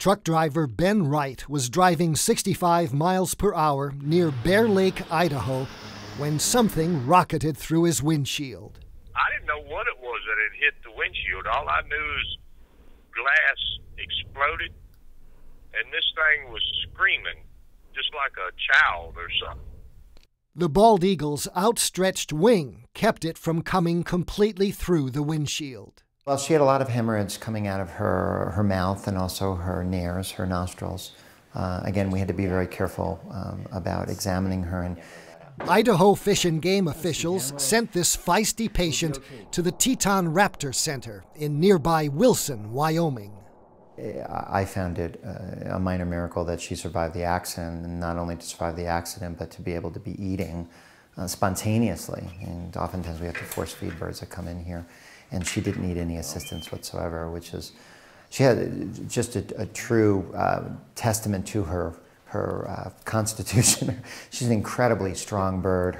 Truck driver Ben Wright was driving 65 miles per hour near Bear Lake, Idaho, when something rocketed through his windshield. I didn't know what it was that had hit the windshield. All I knew is glass exploded, and this thing was screaming, just like a child or something. The bald eagle's outstretched wing kept it from coming completely through the windshield. Well, she had a lot of hemorrhage coming out of her mouth and also her nares, her nostrils. Again, we had to be very careful about examining her. And Idaho Fish and Game officials sent this feisty patient to the Teton Raptor Center in nearby Wilson, Wyoming. I found it a minor miracle that she survived the accident, and not only to survive the accident, but to be able to be eating spontaneously. And oftentimes we have to force feed birds that come in here. And she didn't need any assistance whatsoever, which is, she had just a true testament to her constitution. She's an incredibly strong bird.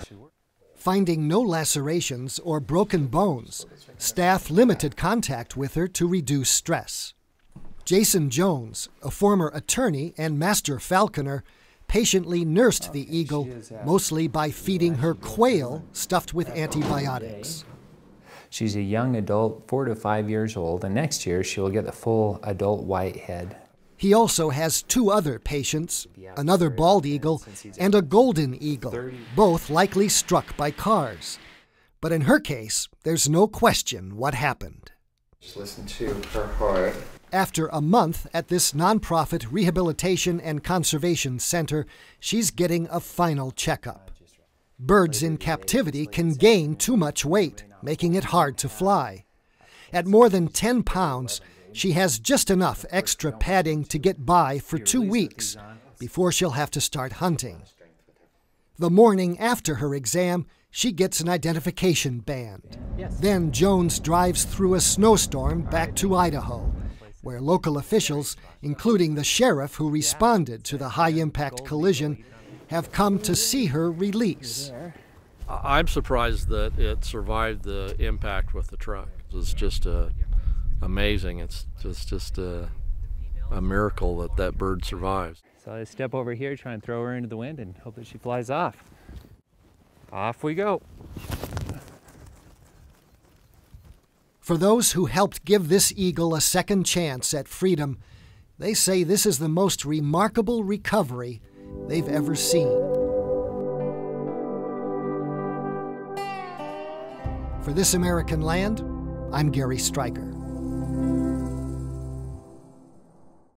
Finding no lacerations or broken bones, staff limited contact with her to reduce stress. Jason Jones, a former attorney and master falconer, patiently nursed the eagle, mostly by feeding her quail stuffed with antibiotics. She's a young adult, 4 to 5 years old, and next year she will get the full adult white head. He also has 2 other patients, another bald eagle and a golden eagle, both likely struck by cars. But in her case, there's no question what happened. Just listen to her heart. After a month at this nonprofit rehabilitation and conservation center, she's getting a final checkup. Birds in captivity can gain too much weight, making it hard to fly. At more than 10 pounds, she has just enough extra padding to get by for 2 weeks before she'll have to start hunting. The morning after her exam, she gets an identification band. Then Jones drives through a snowstorm back to Idaho, where local officials, including the sheriff who responded to the high-impact collision, have come to see her release. I'm surprised that it survived the impact with the truck. It's just amazing. It's just a miracle that that bird survives. So I step over here, try and throw her into the wind and hope that she flies off. Off we go. For those who helped give this eagle a second chance at freedom, they say this is the most remarkable recovery they've ever seen. For This American Land, I'm Gary Stryker.